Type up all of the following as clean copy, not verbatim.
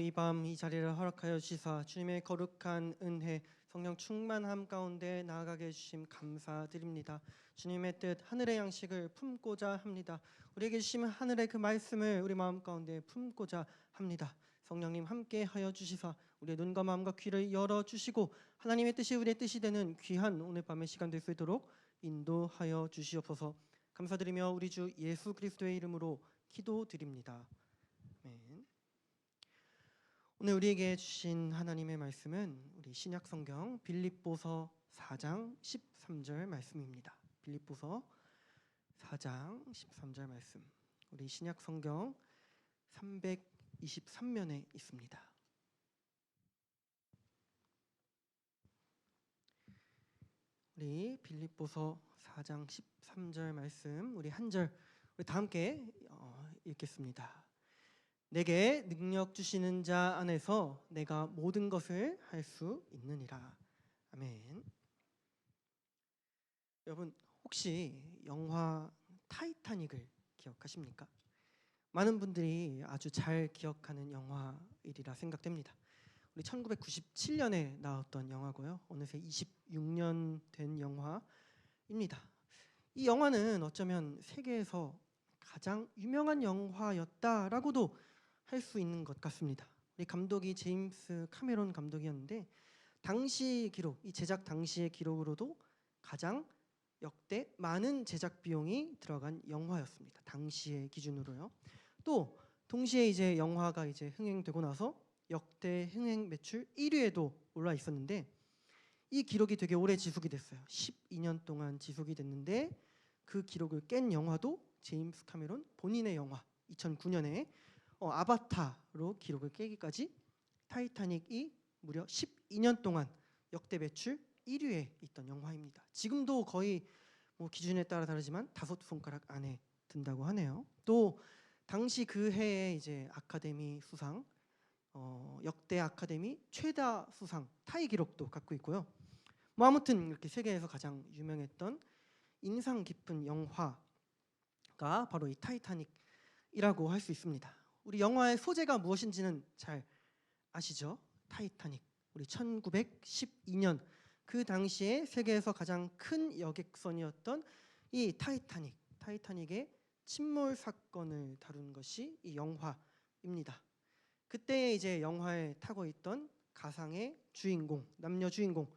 이 밤 이 자리를 허락하여 주시사 주님의 거룩한 은혜 성령 충만함 가운데 나아가게 해주심 감사드립니다. 주님의 뜻 하늘의 양식을 품고자 합니다. 우리에게 주신 하늘의 그 말씀을 우리 마음 가운데 품고자 합니다. 성령님 함께 하여 주시사 우리의 눈과 마음과 귀를 열어주시고 하나님의 뜻이 우리의 뜻이 되는 귀한 오늘 밤의 시간 될 수 있도록 인도하여 주시옵소서. 감사드리며 우리 주 예수 그리스도의 이름으로 기도드립니다. 아멘. 오늘 우리에게 주신 하나님의 말씀은 우리 신약 성경 빌립보서 4장 13절 말씀입니다. 빌립보서 4장 13절 말씀. 우리 신약 성경 323면에 있습니다. 우리 빌립보서 4장 13절 말씀 우리 한 절 우리 다 함께 읽겠습니다. 내게 능력 주시는 자 안에서 내가 모든 것을 할 수 있느니라. 아멘. 여러분 혹시 영화 타이타닉을 기억하십니까? 많은 분들이 아주 잘 기억하는 영화이리라 생각됩니다. 우리 1997년에 나왔던 영화고요. 어느새 26년 된 영화입니다. 이 영화는 어쩌면 세계에서 가장 유명한 영화였다라고도 할 수 있는 것 같습니다. 우리 감독이 제임스 카메론 감독이었는데 당시 기록, 이 제작 당시의 기록으로도 가장 역대 많은 제작 비용이 들어간 영화였습니다. 당시의 기준으로요. 또 동시에 이제 영화가 이제 흥행되고 나서 역대 흥행 매출 1위에도 올라 있었는데 이 기록이 되게 오래 지속이 됐어요. 12년 동안 지속이 됐는데 그 기록을 깬 영화도 제임스 카메론 본인의 영화 2009년에 아바타로 기록을 깨기까지 타이타닉이 무려 12년 동안 역대 매출 1위에 있던 영화입니다. 지금도 거의 뭐 기준에 따라 다르지만 5손가락 안에 든다고 하네요. 또 당시 그 해에 이제 아카데미 수상 역대 아카데미 최다 수상 타이 기록도 갖고 있고요. 뭐 아무튼 이렇게 세계에서 가장 유명했던 인상 깊은 영화가 바로 이 타이타닉이라고 할 수 있습니다. 우리 영화의 소재가 무엇인지는 잘 아시죠? 타이타닉. 우리 1912년 그 당시에 세계에서 가장 큰 여객선이었던 이 타이타닉의 침몰 사건을 다룬 것이 이 영화입니다. 그때 이제 영화에 타고 있던 가상의 주인공, 남녀 주인공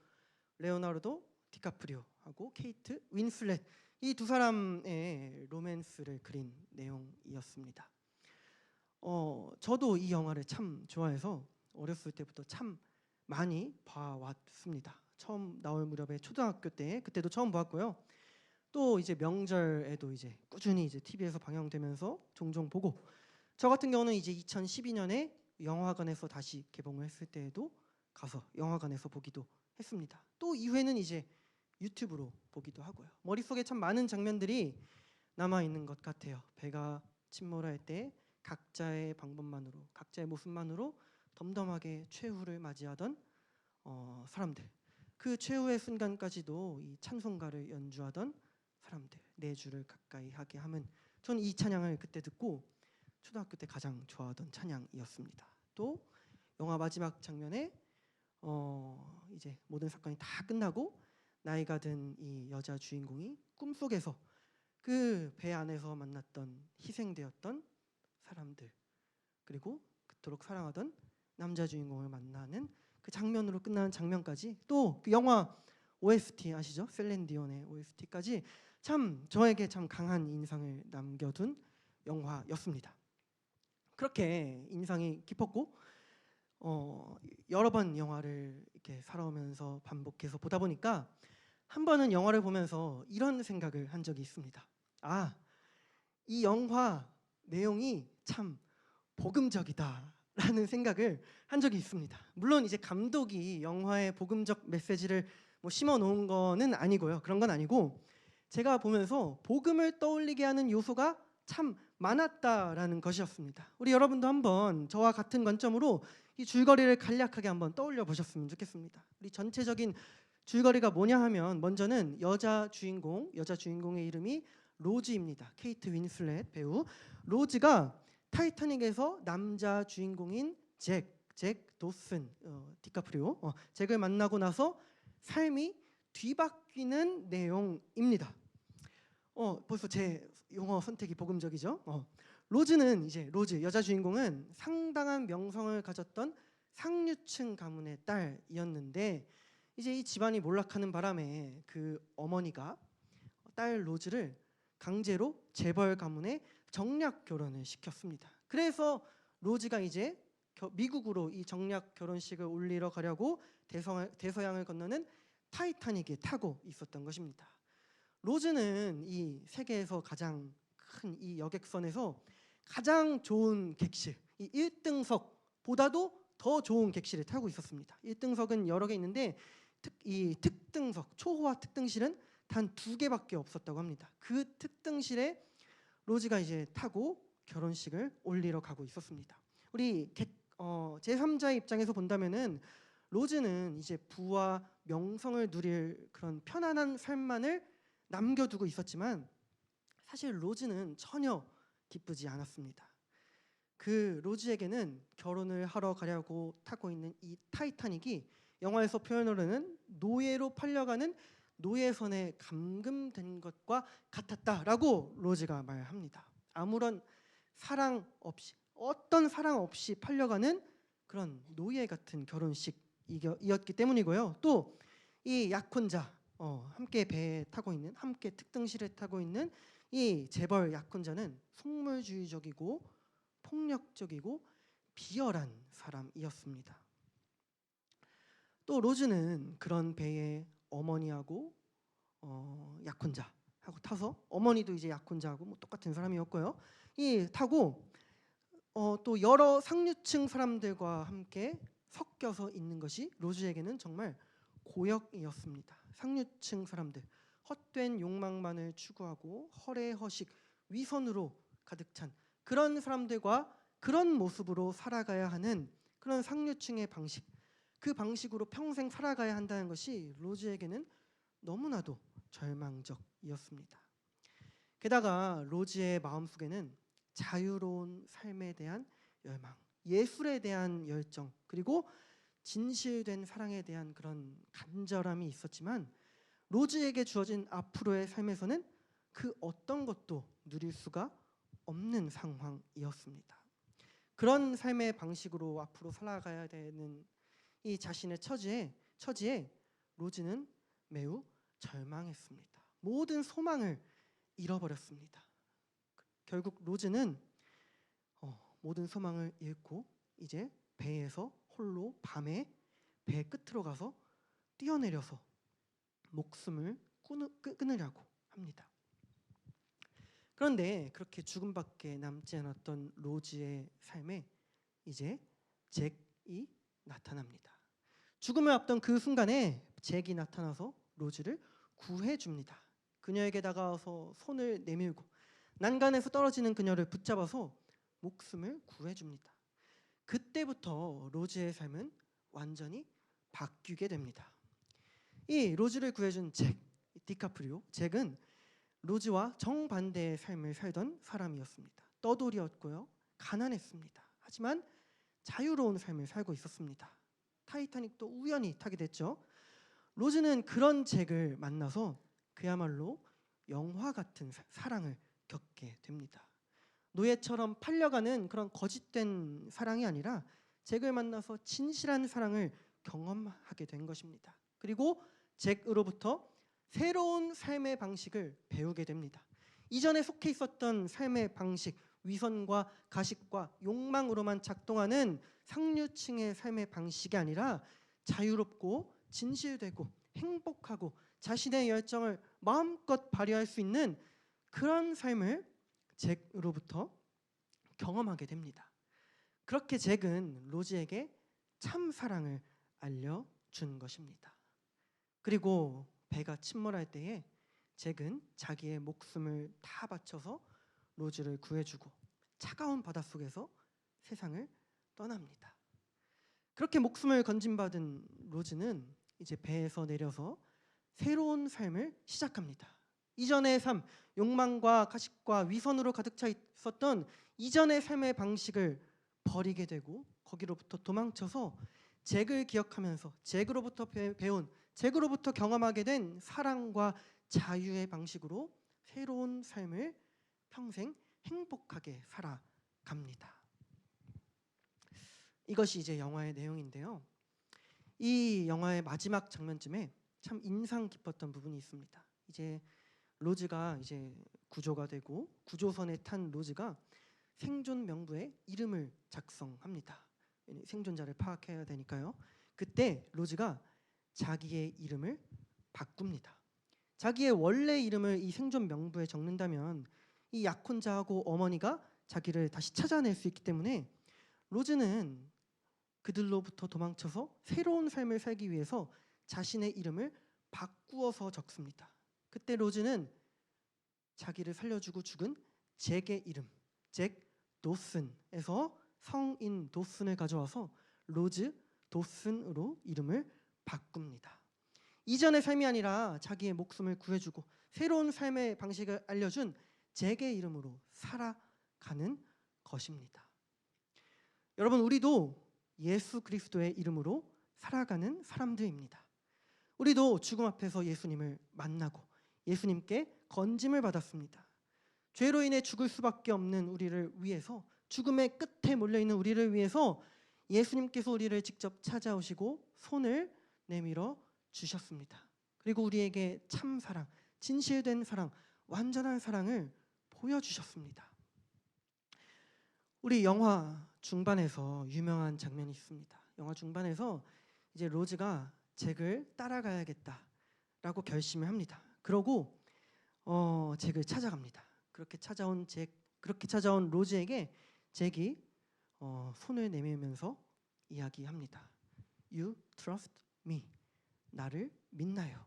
레오나르도 디카프리오하고 케이트 윈슬렛 이 두 사람의 로맨스를 그린 내용이었습니다. 저도 이 영화를 참 좋아해서 어렸을 때부터 참 많이 봐왔습니다. 처음 나올 무렵에 초등학교 때 그때도 처음 보았고요. 또 이제 명절에도 이제 꾸준히 이제 TV에서 방영되면서 종종 보고 저 같은 경우는 이제 2012년에 영화관에서 다시 개봉을 했을 때에도 가서 영화관에서 보기도 했습니다. 또 이후에는 이제 유튜브로 보기도 하고요. 머릿속에 참 많은 장면들이 남아 있는 것 같아요. 배가 침몰할 때 각자의 방법만으로 각자의 모습만으로 덤덤하게 최후를 맞이하던 사람들 그 최후의 순간까지도 이 찬송가를 연주하던 사람들 내 주를 가까이 하게 함은 저는 이 찬양을 그때 듣고 초등학교 때 가장 좋아하던 찬양이었습니다. 또 영화 마지막 장면에 이제 모든 사건이 다 끝나고 나이가 든 이 여자 주인공이 꿈속에서 그 배 안에서 만났던 희생되었던 사람들 그리고 그토록 사랑하던 남자 주인공을 만나는 그 장면으로 끝나는 장면까지 또 그 영화 OST 아시죠? 셀렌디온의 OST까지 참 저에게 참 강한 인상을 남겨둔 영화였습니다. 그렇게 인상이 깊었고 여러 번 영화를 이렇게 살아오면서 반복해서 보다 보니까 한 번은 영화를 보면서 이런 생각을 한 적이 있습니다. 이 영화 내용이 참 복음적이다라는 생각을 한 적이 있습니다. 물론 이제 감독이 영화에 복음적 메시지를 뭐 심어 놓은 거는 아니고요. 그런 건 아니고 제가 보면서 복음을 떠올리게 하는 요소가 참 많았다라는 것이었습니다. 우리 여러분도 한번 저와 같은 관점으로 이 줄거리를 간략하게 한번 떠올려 보셨으면 좋겠습니다. 우리 전체적인 줄거리가 뭐냐 하면 먼저는 여자 주인공의 이름이 로즈입니다. 케이트 윈슬렛 배우. 로즈가 타이타닉에서 남자 주인공인 잭 잭 도슨, 디카프리오, 잭을 만나고 나서 삶이 뒤바뀌는 내용입니다. 벌써 제 용어 선택이 복음적이죠. 로즈는 이제 로즈 여자 주인공은 상당한 명성을 가졌던 상류층 가문의 딸이었는데 이제 이 집안이 몰락하는 바람에 그 어머니가 딸 로즈를 강제로 재벌 가문에 정략 결혼을 시켰습니다. 그래서 로즈가 이제 미국으로 이 정략 결혼식을 올리러 가려고 대서양을 건너는 타이타닉에 타고 있었던 것입니다. 로즈는 이 세계에서 가장 큰 이 여객선에서 가장 좋은 객실, 이 1등석보다도 더 좋은 객실을 타고 있었습니다. 1등석은 여러 개 있는데 이 특등석, 초호화 특등실은 단 2개밖에 없었다고 합니다. 그 특등실에 로즈가 이제 타고 결혼식을 올리러 가고 있었습니다. 우리 제3자의 입장에서 본다면은 로즈는 이제 부와 명성을 누릴 그런 편안한 삶만을 남겨두고 있었지만 사실 로즈는 전혀 기쁘지 않았습니다. 그 로즈에게는 결혼을 하러 가려고 타고 있는 이 타이타닉이 영화에서 표현으로는 노예로 팔려가는 노예선에 감금된 것과 같았다라고 로즈가 말합니다. 아무런 사랑 없이, 어떤 사랑 없이 팔려가는 그런 노예 같은 결혼식이었기 때문이고요. 또 이 약혼자, 함께 배에 타고 있는, 함께 특등실에 타고 있는 이 재벌 약혼자는 속물주의적이고 폭력적이고 비열한 사람이었습니다. 또 로즈는 그런 배에 어머니하고 약혼자하고 타서, 어머니도 이제 약혼자하고 뭐 똑같은 사람이었고요. 이 타고 또 여러 상류층 사람들과 함께 섞여서 있는 것이 로즈에게는 정말 고역이었습니다. 상류층 사람들, 헛된 욕망만을 추구하고 허례허식, 위선으로 가득 찬 그런 사람들과 그런 모습으로 살아가야 하는 그런 상류층의 방식, 그 방식으로 평생 살아가야 한다는 것이 로즈에게는 너무나도 절망적이었습니다. 게다가 로즈의 마음속에는 자유로운 삶에 대한 열망, 예술에 대한 열정, 그리고 진실된 사랑에 대한 그런 간절함이 있었지만 로즈에게 주어진 앞으로의 삶에서는 그 어떤 것도 누릴 수가 없는 상황이었습니다. 그런 삶의 방식으로 앞으로 살아가야 되는 이 자신의 처지에 로즈는 매우 절망했습니다. 모든 소망을 잃어버렸습니다. 결국 로즈는 모든 소망을 잃고 이제 배에서 홀로 밤에 배 끝으로 가서 뛰어내려서 목숨을 끊으려고 합니다. 그런데 그렇게 죽음밖에 남지 않았던 로즈의 삶에 이제 잭이 나타납니다. 죽음을 앞둔 그 순간에 잭이 나타나서 로즈를 구해줍니다. 그녀에게 다가와서 손을 내밀고 난간에서 떨어지는 그녀를 붙잡아서 목숨을 구해줍니다. 그때부터 로즈의 삶은 완전히 바뀌게 됩니다. 이 로즈를 구해준 잭, 디카프리오, 잭은 로즈와 정반대의 삶을 살던 사람이었습니다. 떠돌이였고요, 가난했습니다. 하지만 자유로운 삶을 살고 있었습니다. 타이타닉도 우연히 타게 됐죠. 로즈는 그런 잭을 만나서 그야말로 영화 같은 사랑을 겪게 됩니다. 노예처럼 팔려가는 그런 거짓된 사랑이 아니라 잭을 만나서 진실한 사랑을 경험하게 된 것입니다. 그리고 잭으로부터 새로운 삶의 방식을 배우게 됩니다. 이전에 속해 있었던 삶의 방식, 위선과 가식과 욕망으로만 작동하는 상류층의 삶의 방식이 아니라 자유롭고 진실되고 행복하고 자신의 열정을 마음껏 발휘할 수 있는 그런 삶을 잭으로부터 경험하게 됩니다. 그렇게 잭은 로즈에게 참 사랑을 알려준 것입니다. 그리고 배가 침몰할 때에 잭은 자기의 목숨을 다 바쳐서 로즈를 구해주고 차가운 바닷속에서 세상을 떠납니다. 그렇게 목숨을 건진받은 로즈는 이제 배에서 내려서 새로운 삶을 시작합니다. 이전의 삶, 욕망과 가식과 위선으로 가득 차 있었던 이전의 삶의 방식을 버리게 되고 거기로부터 도망쳐서 잭을 기억하면서 잭으로부터 배운 잭으로부터 경험하게 된 사랑과 자유의 방식으로 새로운 삶을 평생 행복하게 살아갑니다. 이것이 이제 영화의 내용인데요. 이 영화의 마지막 장면쯤에 참 인상 깊었던 부분이 있습니다. 이제 로즈가 이제 구조가 되고 구조선에 탄 로즈가 생존 명부에 이름을 작성합니다. 생존자를 파악해야 되니까요. 그때 로즈가 자기의 이름을 바꿉니다. 자기의 원래 이름을 이 생존 명부에 적는다면 이 약혼자하고 어머니가 자기를 다시 찾아낼 수 있기 때문에 로즈는 그들로부터 도망쳐서 새로운 삶을 살기 위해서 자신의 이름을 바꾸어서 적습니다. 그때 로즈는 자기를 살려주고 죽은 잭의 이름, 잭 도슨에서 성인 도슨을 가져와서 로즈 도슨으로 이름을 바꿉니다. 이전의 삶이 아니라 자기의 목숨을 구해주고 새로운 삶의 방식을 알려준 잭의 이름으로 살아가는 것입니다. 여러분, 우리도 예수 그리스도의 이름으로 살아가는 사람들입니다. 우리도 죽음 앞에서 예수님을 만나고 예수님께 건짐을 받았습니다. 죄로 인해 죽을 수밖에 없는 우리를 위해서, 죽음의 끝에 몰려있는 우리를 위해서 예수님께서 우리를 직접 찾아오시고 손을 내밀어 주셨습니다. 그리고 우리에게 참 사랑, 진실된 사랑, 완전한 사랑을 보여주셨습니다. 우리 영화 중반에서 유명한 장면이 있습니다. 영화 중반에서 이제 로즈가 잭을 따라가야겠다라고 결심을 합니다. 그러고 잭을 찾아갑니다. 그렇게 찾아온 로즈에게 잭이 손을 내밀면서 이야기합니다. You trust me. 나를 믿나요?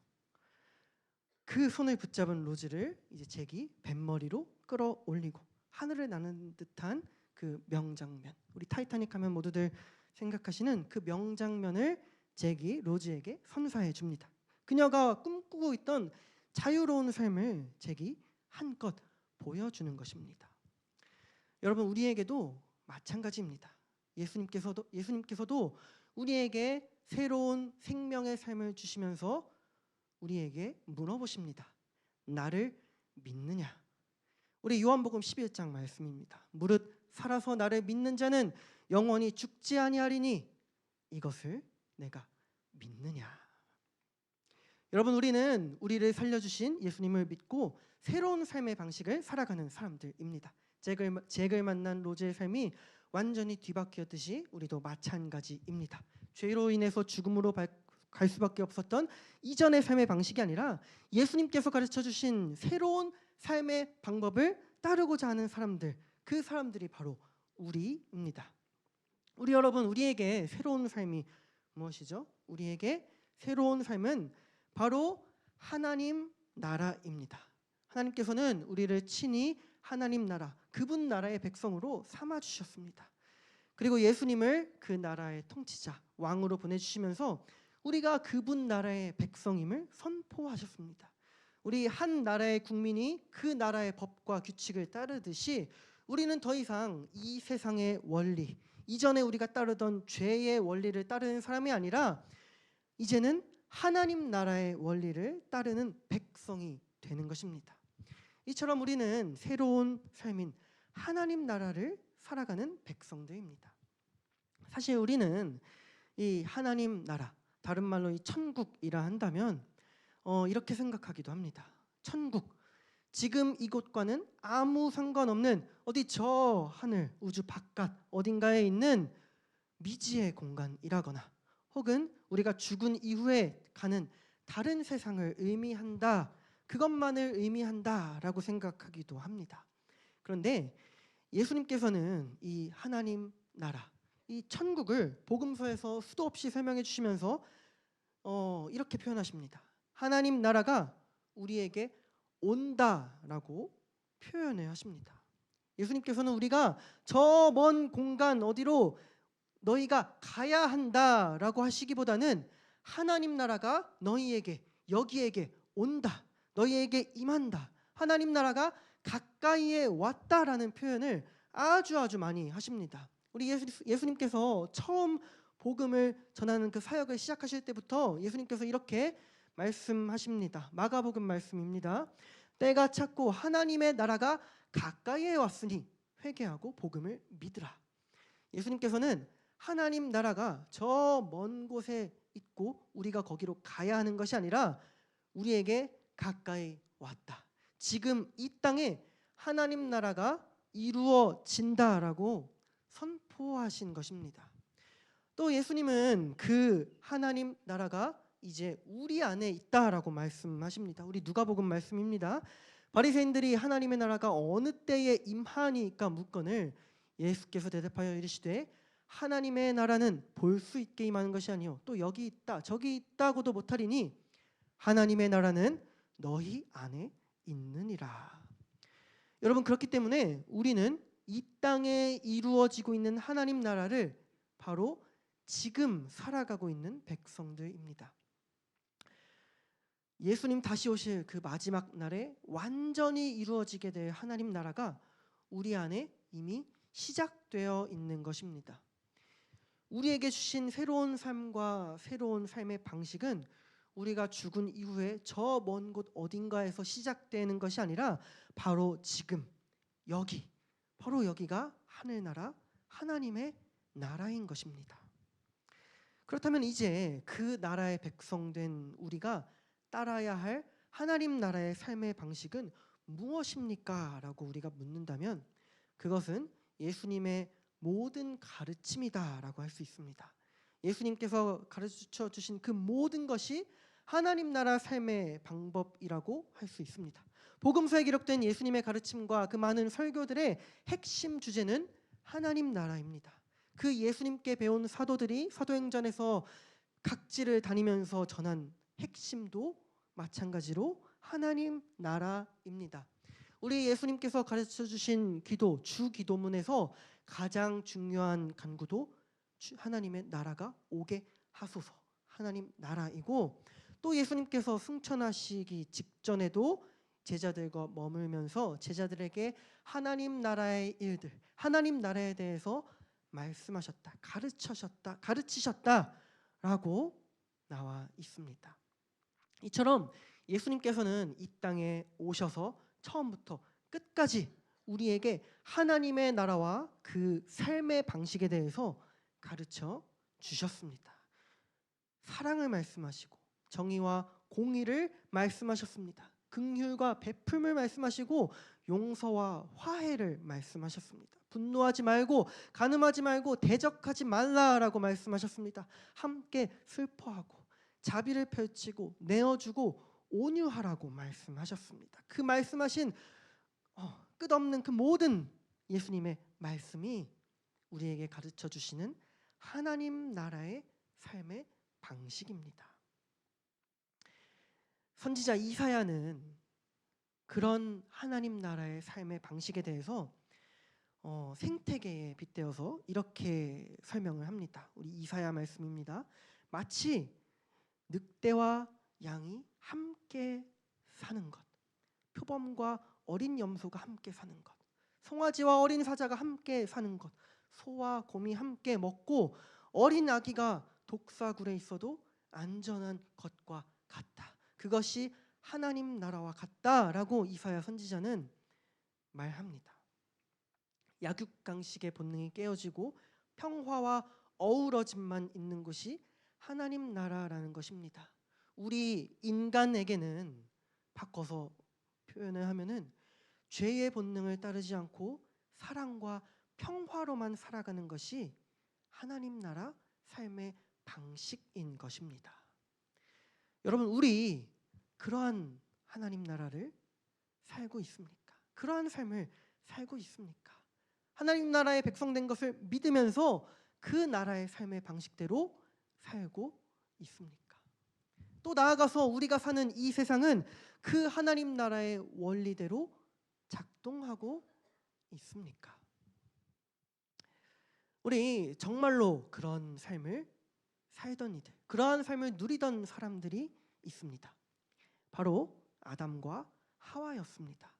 그 손을 붙잡은 로즈를 이제 잭이 뱃머리로 끌어올리고 하늘을 나는 듯한 그 명장면, 우리 타이타닉 하면 모두들 생각하시는 그 명장면을 잭이 로즈에게 선사해 줍니다. 그녀가 꿈꾸고 있던 자유로운 삶을 잭이 한껏 보여주는 것입니다. 여러분, 우리에게도 마찬가지입니다. 예수님께서도 우리에게 새로운 생명의 삶을 주시면서 우리에게 물어보십니다. 나를 믿느냐? 우리 요한복음 11장 말씀입니다. 무릇 살아서 나를 믿는 자는 영원히 죽지 아니하리니 이것을 내가 믿느냐? 여러분, 우리는 우리를 살려주신 예수님을 믿고 새로운 삶의 방식을 살아가는 사람들입니다. 잭을 만난 로즈의 삶이 완전히 뒤바뀌었듯이 우리도 마찬가지입니다. 죄로 인해서 죽음으로 갈 수밖에 없었던 이전의 삶의 방식이 아니라 예수님께서 가르쳐주신 새로운 삶의 방법을 따르고자 하는 사람들, 그 사람들이 바로 우리입니다. 우리 여러분, 우리에게 새로운 삶이 무엇이죠? 우리에게 새로운 삶은 바로 하나님 나라입니다. 하나님께서는 우리를 친히 하나님 나라, 그분 나라의 백성으로 삼아주셨습니다. 그리고 예수님을 그 나라의 통치자, 왕으로 보내주시면서 우리가 그분 나라의 백성임을 선포하셨습니다. 우리 한 나라의 국민이 그 나라의 법과 규칙을 따르듯이 우리는 더 이상 이 세상의 원리, 이전에 우리가 따르던 죄의 원리를 따르는 사람이 아니라 이제는 하나님 나라의 원리를 따르는 백성이 되는 것입니다. 이처럼 우리는 새로운 삶인 하나님 나라를 살아가는 백성들입니다. 사실 우리는 이 하나님 나라, 다른 말로 이 천국이라 한다면 이렇게 생각하기도 합니다. 천국, 지금 이곳과는 아무 상관없는 어디 저 하늘, 우주 바깥 어딘가에 있는 미지의 공간이라거나 혹은 우리가 죽은 이후에 가는 다른 세상을 의미한다, 그것만을 의미한다라고 생각하기도 합니다. 그런데 예수님께서는 이 하나님 나라, 이 천국을 복음서에서 수도 없이 설명해 주시면서 이렇게 표현하십니다. 하나님 나라가 우리에게 온다라고 표현을 하십니다. 예수님께서는 우리가 저 먼 공간 어디로 너희가 가야 한다라고 하시기보다는 하나님 나라가 너희에게, 여기에게 온다, 너희에게 임한다, 하나님 나라가 가까이에 왔다라는 표현을 아주 많이 하십니다. 우리 예수님께서 처음 복음을 전하는 그 사역을 시작하실 때부터 예수님께서 이렇게 말씀하십니다. 마가복음 말씀입니다. 때가 찼고 하나님의 나라가 가까이에 왔으니 회개하고 복음을 믿으라. 예수님께서는 하나님 나라가 저 먼 곳에 있고 우리가 거기로 가야 하는 것이 아니라 우리에게 가까이 왔다. 지금 이 땅에 하나님 나라가 이루어진다라고 선포하신 것입니다. 또 예수님은 그 하나님 나라가 이제 우리 안에 있다라고 말씀하십니다. 우리 누가복음 말씀입니다. 바리새인들이 하나님의 나라가 어느 때에 임하니까 묻거늘 예수께서 대답하여 이르시되 하나님의 나라는 볼 수 있게 임하는 것이 아니요 또 여기 있다 저기 있다고도 못하리니 하나님의 나라는 너희 안에 있느니라. 여러분, 그렇기 때문에 우리는 이 땅에 이루어지고 있는 하나님 나라를 바로 지금 살아가고 있는 백성들입니다. 예수님 다시 오실 그 마지막 날에 완전히 이루어지게 될 하나님 나라가 우리 안에 이미 시작되어 있는 것입니다. 우리에게 주신 새로운 삶과 새로운 삶의 방식은 우리가 죽은 이후에 저 먼 곳 어딘가에서 시작되는 것이 아니라 바로 지금 여기, 바로 여기가 하늘나라 하나님의 나라인 것입니다. 그렇다면 이제 그 나라의 백성된 우리가 따라야 할 하나님 나라의 삶의 방식은 무엇입니까? 라고 우리가 묻는다면 그것은 예수님의 모든 가르침이다라고 할 수 있습니다. 예수님께서 가르쳐 주신 그 모든 것이 하나님 나라 삶의 방법이라고 할 수 있습니다. 복음서에 기록된 예수님의 가르침과 그 많은 설교들의 핵심 주제는 하나님 나라입니다. 그 예수님께 배운 사도들이 사도행전에서 각지를 다니면서 전한 핵심도 마찬가지로 하나님 나라입니다. 우리 예수님께서 가르쳐 주신 기도, 주기도문에서 가장 중요한 간구도 하나님의 나라가 오게 하소서, 하나님 나라이고, 또 예수님께서 승천하시기 직전에도 제자들과 머물면서 제자들에게 하나님 나라의 일들, 하나님 나라에 대해서 말씀하셨다, 가르치셨다라고 나와 있습니다. 이처럼 예수님께서는 이 땅에 오셔서 처음부터 끝까지 우리에게 하나님의 나라와 그 삶의 방식에 대해서 가르쳐 주셨습니다. 사랑을 말씀하시고 정의와 공의를 말씀하셨습니다. 긍휼과 베풀음을 말씀하시고 용서와 화해를 말씀하셨습니다. 분노하지 말고 간음하지 말고 대적하지 말라라고 말씀하셨습니다. 함께 슬퍼하고 자비를 펼치고 내어주고 온유하라고 말씀하셨습니다. 그 말씀하신 끝없는 그 모든 예수님의 말씀이 우리에게 가르쳐 주시는 하나님 나라의 삶의 방식입니다. 선지자 이사야는 그런 하나님 나라의 삶의 방식에 대해서 생태계에 빗대어서 이렇게 설명을 합니다. 우리 이사야 말씀입니다. 마치 늑대와 양이 함께 사는 것, 표범과 어린 염소가 함께 사는 것, 송아지와 어린 사자가 함께 사는 것, 소와 곰이 함께 먹고 어린 아기가 독사굴에 있어도 안전한 것과 같다. 그것이 하나님 나라와 같다라고 이사야 선지자는 말합니다. 약육강식의 본능이 깨어지고 평화와 어우러짐만 있는 곳이 하나님 나라라는 것입니다. 우리 인간에게는 바꿔서 표현을 하면은 죄의 본능을 따르지 않고 사랑과 평화로만 살아가는 것이 하나님 나라 삶의 방식인 것입니다. 여러분, 우리 그러한 하나님 나라를 살고 있습니까? 그러한 삶을 살고 있습니까? 하나님 나라의 백성된 것을 믿으면서 그 나라의 삶의 방식대로 살고 있습니까? 또 나아가서 우리가 사는 이 세상은 그 하나님 나라의 원리대로 작동하고 있습니까? 우리 정말로 그런 삶을 살던 이들, 그러한 삶을 누리던 사람들이 있습니다. 바로 아담과 하와였습니다.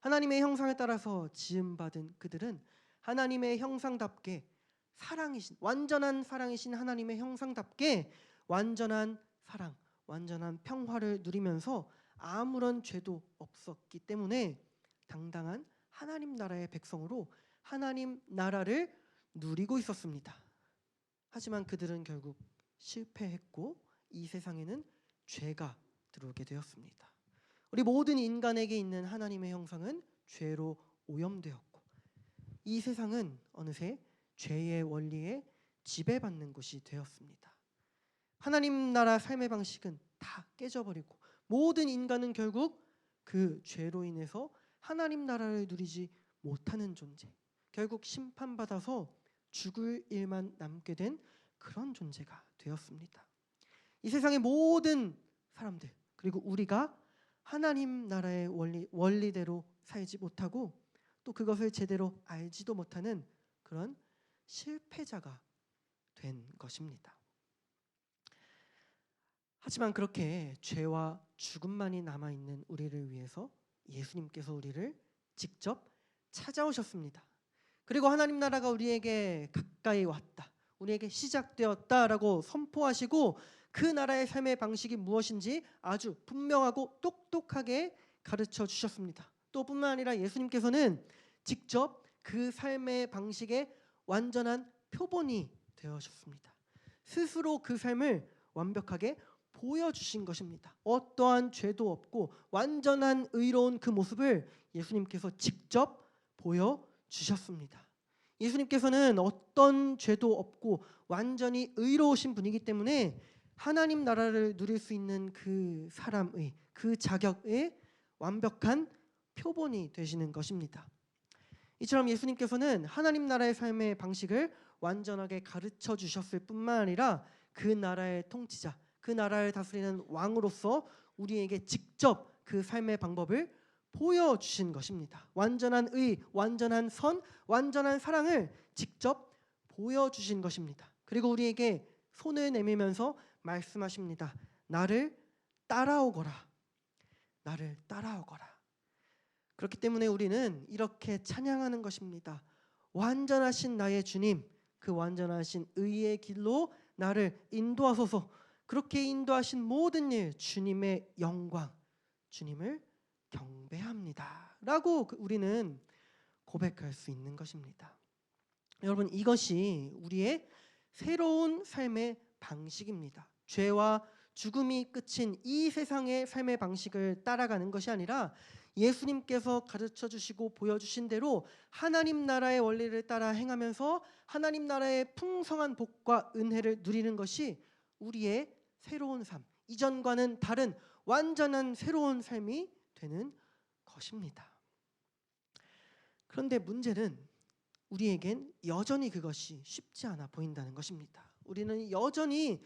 하나님의 형상에 따라서 지음받은 그들은 하나님의 형상답게 사랑이신, 완전한 사랑이신 하나님의 형상답게 완전한 사랑, 완전한 평화를 누리면서 아무런 죄도 없었기 때문에 당당한 하나님 나라의 백성으로 하나님 나라를 누리고 있었습니다. 하지만 그들은 결국 실패했고 이 세상에는 죄가 들어오게 되었습니다. 우리 모든 인간에게 있는 하나님의 형상은 죄로 오염되었고 이 세상은 어느새 죄의 원리에 지배받는 곳이 되었습니다. 하나님 나라 삶의 방식은 다 깨져버리고 모든 인간은 결국 그 죄로 인해서 하나님 나라를 누리지 못하는 존재, 결국 심판받아서 죽을 일만 남게 된 그런 존재가 되었습니다. 이 세상의 모든 사람들 그리고 우리가 하나님 나라의 원리대로 살지 못하고 또 그것을 제대로 알지도 못하는 그런 실패자가 된 것입니다. 하지만 그렇게 죄와 죽음만이 남아있는 우리를 위해서 예수님께서 우리를 직접 찾아오셨습니다. 그리고 하나님 나라가 우리에게 가까이 왔다, 우리에게 시작되었다라고 선포하시고 그 나라의 삶의 방식이 무엇인지 아주 분명하고 똑똑하게 가르쳐 주셨습니다. 또 뿐만 아니라 예수님께서는 직접 그 삶의 방식의 완전한 표본이 되어주셨습니다. 스스로 그 삶을 완벽하게 보여주신 것입니다. 어떠한 죄도 없고 완전한 의로운 그 모습을 예수님께서 직접 보여주셨습니다. 예수님께서는 어떤 죄도 없고 완전히 의로우신 분이기 때문에 하나님 나라를 누릴 수 있는 그 사람의, 그 자격의 완벽한 표본이 되시는 것입니다. 이처럼 예수님께서는 하나님 나라의 삶의 방식을 완전하게 가르쳐 주셨을 뿐만 아니라 그 나라의 통치자, 그 나라를 다스리는 왕으로서 우리에게 직접 그 삶의 방법을 보여주신 것입니다. 완전한 의, 완전한 선, 완전한 사랑을 직접 보여주신 것입니다. 그리고 우리에게 손을 내밀면서 말씀하십니다. 나를 따라오거라. 나를 따라오거라. 그렇기 때문에 우리는 이렇게 찬양하는 것입니다. 완전하신 나의 주님, 그 완전하신 의의 길로 나를 인도하소서. 그렇게 인도하신 모든 일, 주님의 영광, 주님을 경배합니다 라고 우리는 고백할 수 있는 것입니다. 여러분, 이것이 우리의 새로운 삶의 방식입니다. 죄와 죽음이 끝인 이 세상의 삶의 방식을 따라가는 것이 아니라 예수님께서 가르쳐 주시고 보여주신 대로 하나님 나라의 원리를 따라 행하면서 하나님 나라의 풍성한 복과 은혜를 누리는 것이 우리의 새로운 삶, 이전과는 다른 완전한 새로운 삶이 되는 것입니다. 그런데 문제는 우리에겐 여전히 그것이 쉽지 않아 보인다는 것입니다. 우리는 여전히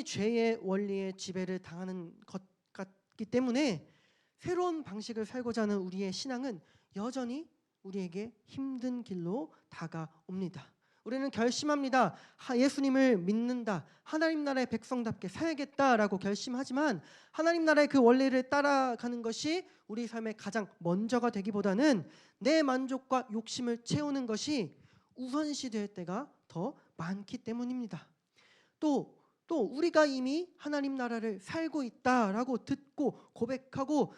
죄의 원리의 지배를 당하는 것 같기 때문에 새로운 방식을 살고자 하는 우리의 신앙은 여전히 우리에게 힘든 길로 다가옵니다. 우리는 결심합니다. 예수님을 믿는다. 하나님 나라의 백성답게 살겠다라고 결심하지만 하나님 나라의 그 원리를 따라가는 것이 우리 삶의 가장 먼저가 되기보다는 내 만족과 욕심을 채우는 것이 우선시 될 때가 더 많기 때문입니다. 또 우리가 이미 하나님 나라를 살고 있다라고 듣고 고백하고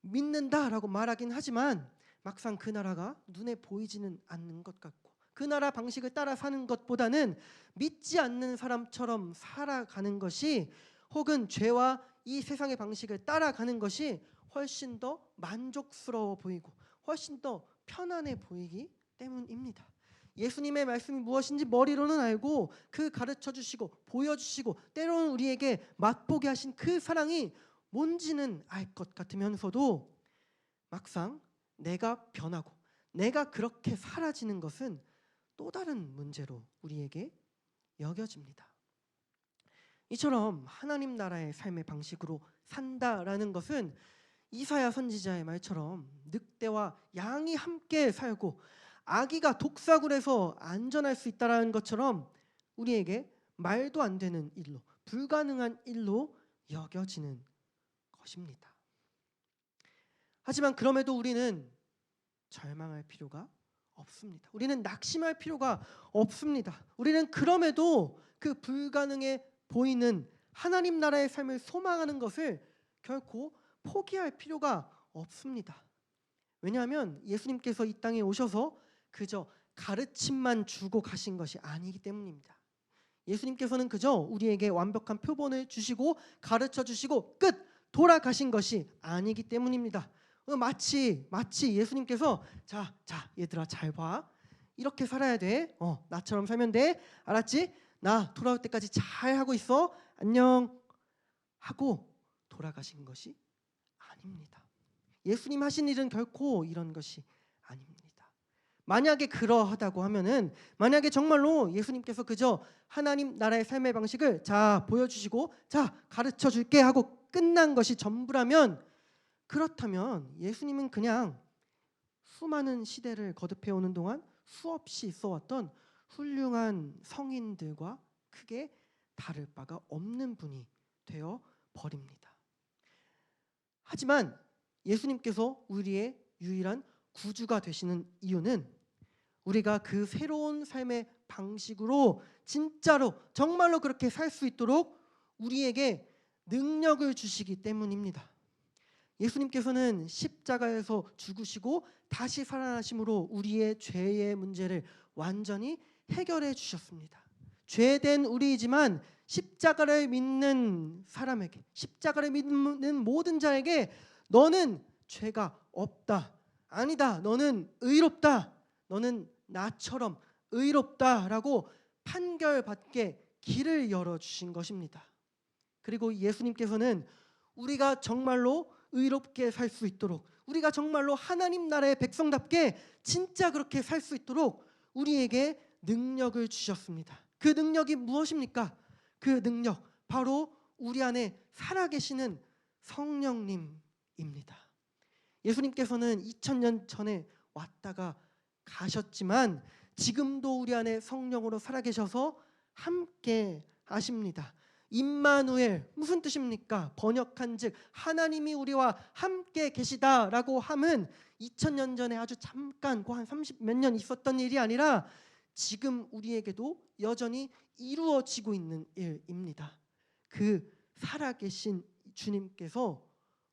믿는다라고 말하긴 하지만 막상 그 나라가 눈에 보이지는 않는 것 같고 그 나라 방식을 따라 사는 것보다는 믿지 않는 사람처럼 살아가는 것이 혹은 죄와 이 세상의 방식을 따라가는 것이 훨씬 더 만족스러워 보이고 훨씬 더 편안해 보이기 때문입니다. 예수님의 말씀이 무엇인지 머리로는 알고 그 가르쳐 주시고 보여주시고 때로는 우리에게 맛보게 하신 그 사랑이 뭔지는 알 것 같으면서도 막상 내가 변하고 내가 그렇게 사라지는 것은 또 다른 문제로 우리에게 여겨집니다. 이처럼 하나님 나라의 삶의 방식으로 산다라는 것은 이사야 선지자의 말처럼 늑대와 양이 함께 살고 아기가 독사굴에서 안전할 수 있다는 것처럼 우리에게 말도 안 되는 일로, 불가능한 일로 여겨지는 것입니다. 하지만 그럼에도 우리는 절망할 필요가 없습니다. 우리는 낙심할 필요가 없습니다. 우리는 그럼에도 그 불가능해 보이는 하나님 나라의 삶을 소망하는 것을 결코 포기할 필요가 없습니다. 왜냐하면 예수님께서 이 땅에 오셔서 그저 가르침만 주고 가신 것이 아니기 때문입니다. 예수님께서는 그저 우리에게 완벽한 표본을 주시고 가르쳐 주시고 끝 돌아가신 것이 아니기 때문입니다. 마치 예수님께서 자 얘들아 잘 봐. 이렇게 살아야 돼. 나처럼 살면 돼. 알았지? 나 돌아올 때까지 잘 하고 있어. 안녕. 하고 돌아가신 것이 아닙니다. 예수님 하신 일은 결코 이런 것이 아닙니다. 만약에 그러하다고 하면은 만약에 정말로 예수님께서 그저 하나님 나라의 삶의 방식을 자 보여주시고 자 가르쳐 줄게 하고 끝난 것이 전부라면 그렇다면 예수님은 그냥 수많은 시대를 거듭해 오는 동안 수없이 있어왔던 훌륭한 성인들과 크게 다를 바가 없는 분이 되어 버립니다. 하지만 예수님께서 우리의 유일한 구주가 되시는 이유는 우리가 그 새로운 삶의 방식으로 진짜로 정말로 그렇게 살 수 있도록 우리에게 능력을 주시기 때문입니다. 예수님께서는 십자가에서 죽으시고 다시 살아나심으로 우리의 죄의 문제를 완전히 해결해 주셨습니다. 죄된 우리이지만 십자가를 믿는 사람에게, 십자가를 믿는 모든 자에게 너는 죄가 없다. 아니다. 너는 의롭다. 너는 나처럼 의롭다라고 판결받게 길을 열어주신 것입니다. 그리고 예수님께서는 우리가 정말로 의롭게 살 수 있도록 우리가 정말로 하나님 나라의 백성답게 진짜 그렇게 살 수 있도록 우리에게 능력을 주셨습니다. 그 능력이 무엇입니까? 그 능력 바로 우리 안에 살아계시는 성령님입니다. 예수님께서는 2000년 전에 왔다가 가셨지만 지금도 우리 안에 성령으로 살아계셔서 함께 하십니다. 임마누엘 무슨 뜻입니까? 번역한즉 하나님이 우리와 함께 계시다라고 함은 2000년 전에 아주 잠깐 한 30몇 년 있었던 일이 아니라 지금 우리에게도 여전히 이루어지고 있는 일입니다. 그 살아계신 주님께서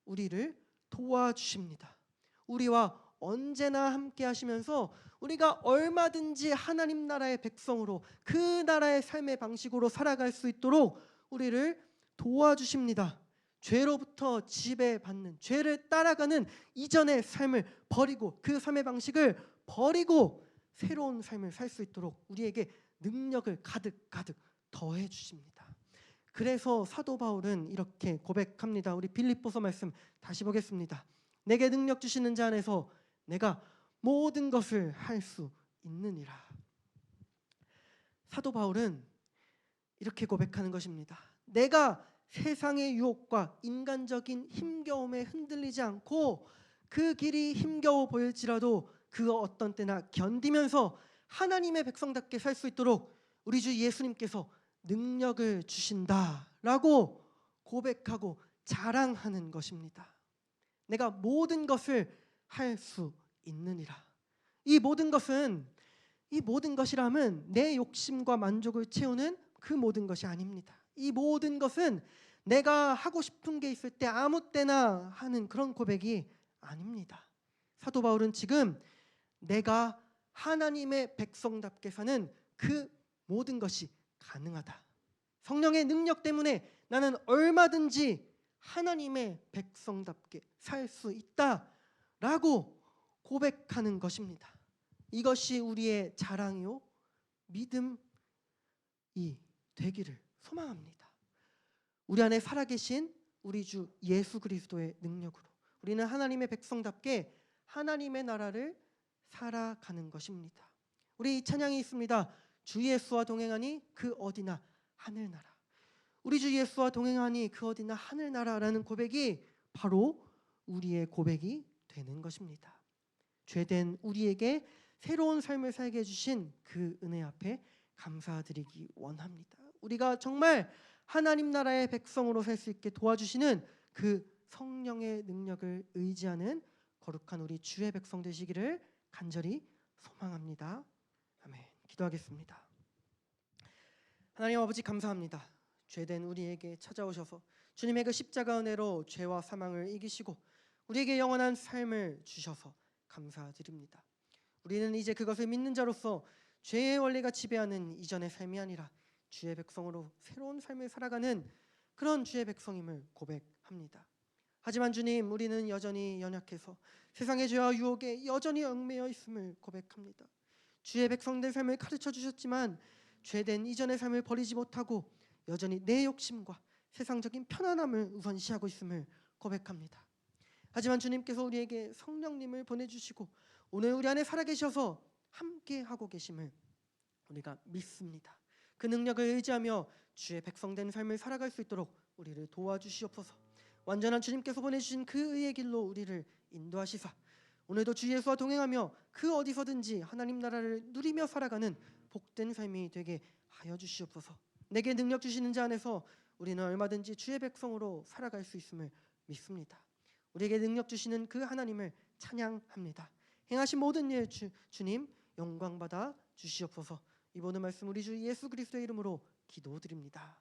우리를 도와주십니다. 우리와 언제나 함께 하시면서 우리가 얼마든지 하나님 나라의 백성으로 그 나라의 삶의 방식으로 살아갈 수 있도록 우리를 도와주십니다. 죄로부터 지배받는 죄를 따라가는 이전의 삶을 버리고 그 삶의 방식을 버리고 새로운 삶을 살 수 있도록 우리에게 능력을 가득 더해 주십니다. 그래서 사도 바울은 이렇게 고백합니다. 우리 빌립보서 말씀 다시 보겠습니다. 내게 능력 주시는 자 안에서 내가 모든 것을 할 수 있느니라. 사도 바울은 이렇게 고백하는 것입니다. 내가 세상의 유혹과 인간적인 힘겨움에 흔들리지 않고 그 길이 힘겨워 보일지라도 그 어떤 때나 견디면서 하나님의 백성답게 살 수 있도록 우리 주 예수님께서 능력을 주신다라고 고백하고 자랑하는 것입니다. 내가 모든 것을 할 수 있느니라. 이 모든 것이라면 내 욕심과 만족을 채우는 그 모든 것이 아닙니다. 이 모든 것은 내가 하고 싶은 게 있을 때 아무 때나 하는 그런 고백이 아닙니다. 사도 바울은 지금 내가 하나님의 백성답게 사는 그 모든 것이 가능하다. 성령의 능력 때문에 나는 얼마든지 하나님의 백성답게 살 수 있다라고 고백하는 것입니다. 이것이 우리의 자랑이요 믿음이 되기를 소망합니다. 우리 안에 살아계신 우리 주 예수 그리스도의 능력으로 우리는 하나님의 백성답게 하나님의 나라를 살아가는 것입니다. 우리 이 찬양이 있습니다. 주 예수와 동행하니 그 어디나 하늘나라. 우리 주 예수와 동행하니 그 어디나 하늘나라라는 고백이 바로 우리의 고백이 되는 것입니다. 죄된 우리에게 새로운 삶을 살게 해주신 그 은혜 앞에 감사드리기 원합니다. 우리가 정말 하나님 나라의 백성으로 살 수 있게 도와주시는 그 성령의 능력을 의지하는 거룩한 우리 주의 백성 되시기를 간절히 소망합니다. 아멘. 기도하겠습니다. 하나님 아버지 감사합니다. 죄된 우리에게 찾아오셔서 주님의 그 십자가 은혜로 죄와 사망을 이기시고 우리에게 영원한 삶을 주셔서 감사드립니다. 우리는 이제 그것을 믿는 자로서 죄의 원리가 지배하는 이전의 삶이 아니라 주의 백성으로 새로운 삶을 살아가는 그런 주의 백성임을 고백합니다. 하지만 주님, 우리는 여전히 연약해서 세상의 죄와 유혹에 여전히 얽매여 있음을 고백합니다. 주의 백성된 삶을 가르쳐 주셨지만 죄된 이전의 삶을 버리지 못하고 여전히 내 욕심과 세상적인 편안함을 우선시하고 있음을 고백합니다. 하지만 주님께서 우리에게 성령님을 보내주시고 오늘 우리 안에 살아계셔서 함께하고 계심을 우리가 믿습니다. 그 능력을 의지하며 주의 백성된 삶을 살아갈 수 있도록 우리를 도와주시옵소서. 완전한 주님께서 보내주신 그 의의 길로 우리를 인도하시사 오늘도 주 예수와 동행하며 그 어디서든지 하나님 나라를 누리며 살아가는 복된 삶이 되게 하여 주시옵소서. 내게 능력 주시는 자 안에서 우리는 얼마든지 주의 백성으로 살아갈 수 있음을 믿습니다. 우리에게 능력 주시는 그 하나님을 찬양합니다. 행하신 모든 일 주님 영광 받아 주시옵소서. 이 모든 말씀 우리 주 예수 그리스도의 이름으로 기도드립니다.